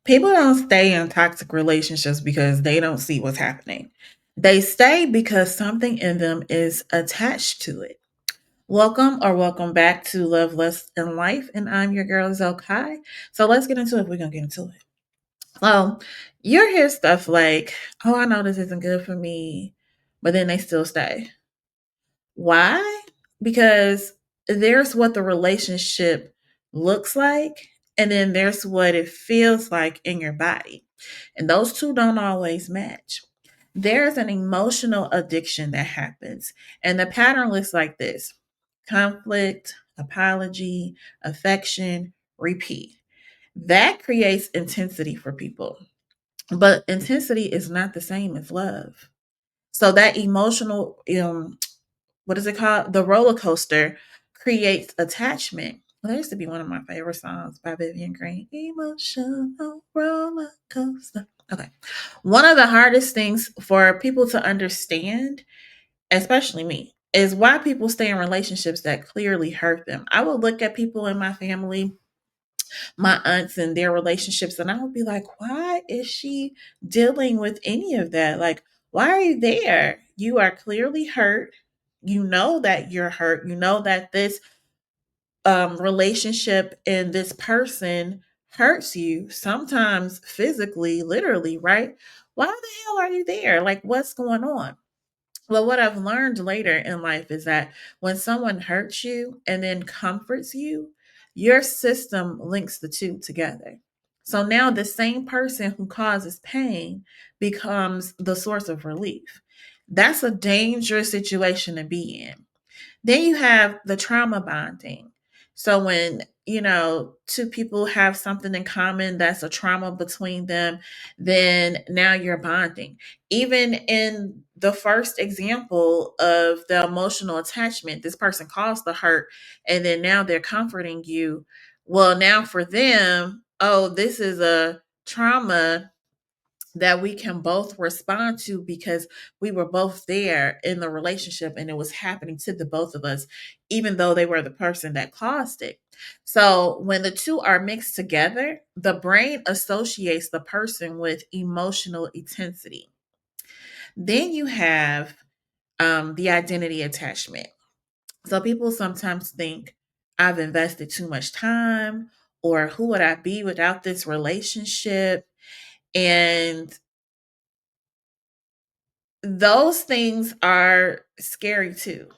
People don't stay in toxic relationships because they don't see what's happening. They stay because something in them is attached to it. Welcome back to Love, Lust, and Life. And I'm your girl, Zelkai. So let's get into it. We're going to get into it. So you hear stuff like, oh, I know this isn't good for me, but then they still stay. Why? Because there's what the relationship looks like, and then there's what it feels like in your body. And those two don't always match. There's an emotional addiction that happens, and the pattern looks like this: conflict, apology, affection, repeat. That creates intensity for people, but intensity is not the same as love. So that emotional what is it called? The roller coaster creates attachment. Well, that used to be one of my favorite songs by Vivian Green. Emotional roller coaster. Okay. One of the hardest things for people to understand, especially me, is why people stay in relationships that clearly hurt them. I will look at people in my family, my aunts and their relationships, and I would be like, why is she dealing with any of that? Like, why are you there? You are clearly hurt. You know that you're hurt. You know that this relationship and this person hurts you, sometimes physically, literally, right? Why the hell are you there? Like, what's going on? Well, what I've learned later in life is that when someone hurts you and then comforts you, your system links the two together. So now the same person who causes pain becomes the source of relief. That's a dangerous situation to be in. Then you have the trauma bonding. So when, two people have something in common that's a trauma between them, then now you're bonding. Even in the first example of the emotional attachment, this person caused the hurt and then now they're comforting you. Well, now for them, oh, this is a trauma that we can both respond to because we were both there in the relationship and it was happening to the both of us, even though they were the person that caused it. So when the two are mixed together, the brain associates the person with emotional intensity. Then you have the identity attachment. So people sometimes think, I've invested too much time, or who would I be without this relationship? And those things are scary too,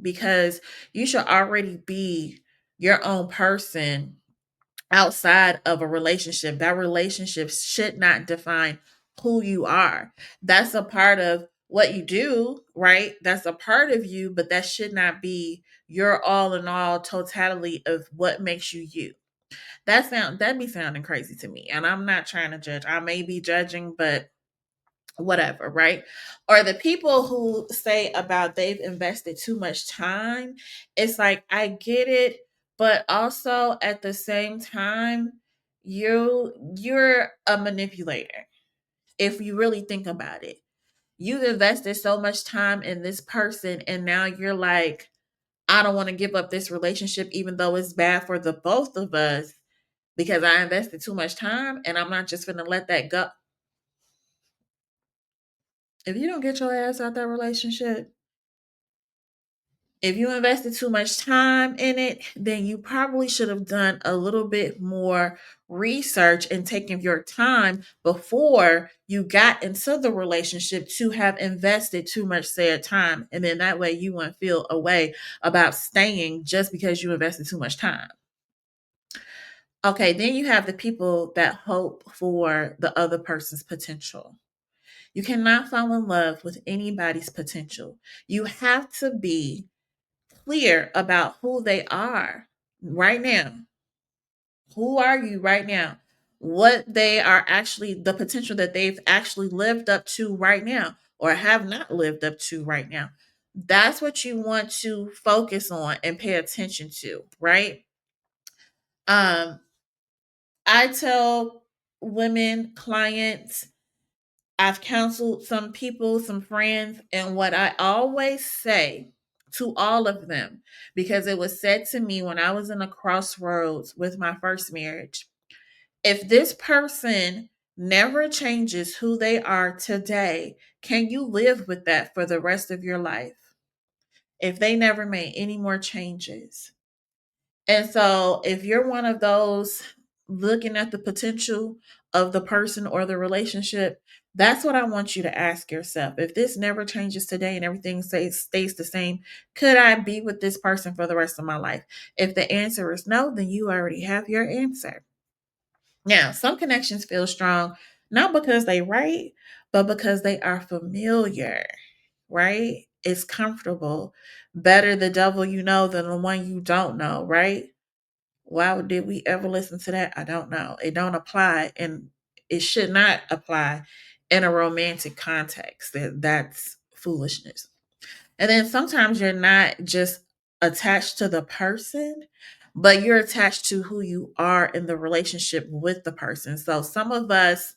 because you should already be your own person outside of a relationship. That relationship should not define who you are. That's a part of what you do, right? That's a part of you, but that should not be your all in all totality of what makes you you. That be sounding crazy to me. And I'm not trying to judge. I may be judging, but whatever, right? Or the people who say about they've invested too much time, it's like I get it, but also at the same time, you're a manipulator if you really think about it. You've invested so much time in this person and now you're like, I don't want to give up this relationship even though it's bad for the both of us because I invested too much time and I'm not just gonna let that go. If you don't get your ass out that relationship, if you invested too much time in it, then you probably should have done a little bit more research and taken your time before you got into the relationship to have invested too much said time. And then that way you wouldn't feel a way about staying just because you invested too much time. Okay, then you have the people that hope for the other person's potential. You cannot fall in love with anybody's potential. You have to be clear about who they are right now. Who are you right now? What they are actually, the potential that they've actually lived up to right now or have not lived up to right now. That's what you want to focus on and pay attention to, right? Um, I tell women, clients, I've counseled some people, some friends, and what I always say to all of them, because it was said to me when I was in a crossroads with my first marriage, If this person never changes who they are today, can you live with that for the rest of your life? If they never made any more changes. And so, if you're one of those looking at the potential of the person or the relationship, that's what I want you to ask yourself. If this never changes today and everything stays the same, could I be with this person for the rest of my life? If the answer is no, then you already have your answer. Now, some connections feel strong, not because they right, but because they are familiar, right? It's comfortable. Better the devil you know than the one you don't know, right? Why did we ever listen to that? I don't know. It don't apply, and it should not apply in a romantic context. That's foolishness. And then sometimes you're not just attached to the person, but you're attached to who you are in the relationship with the person. So some of us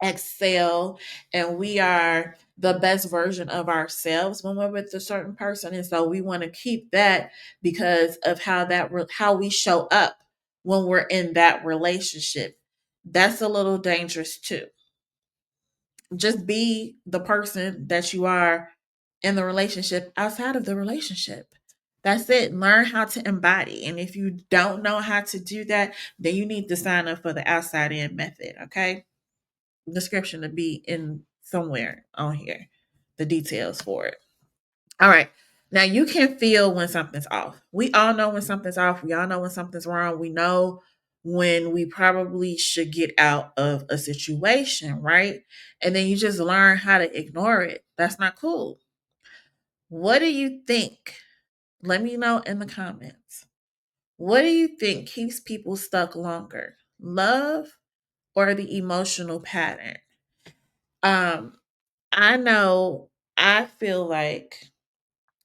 excel and we are the best version of ourselves when we're with a certain person, and so we want to keep that because of how we show up when we're in that relationship. That's a little dangerous too. Just be the person that you are in the relationship outside of the relationship. That's it. Learn how to embody. And if you don't know how to do that, then you need to sign up for the outside in method. Okay. Description to be in somewhere on here. The details for it. All right. Now you can feel when something's off. We all know when something's off. We all know when something's wrong. We know when we probably should get out of a situation, right? And then you just learn how to ignore it. That's not cool. What do you think? Let me know in the comments. What do you think keeps people stuck longer? Love or the emotional pattern? Um, I know I feel like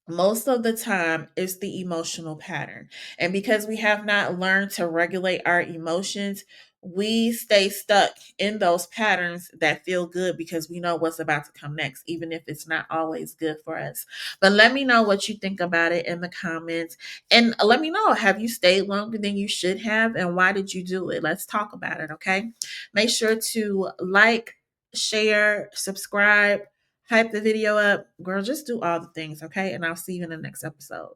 most of the time it's the emotional pattern. And because we have not learned to regulate our emotions, we stay stuck in those patterns that feel good because we know what's about to come next, even if it's not always good for us. But let me know what you think about it in the comments. And let me know, have you stayed longer than you should have? And why did you do it? Let's talk about it, okay? Make sure to like, share, subscribe, hype the video up. Girl, just do all the things, okay? And I'll see you in the next episode.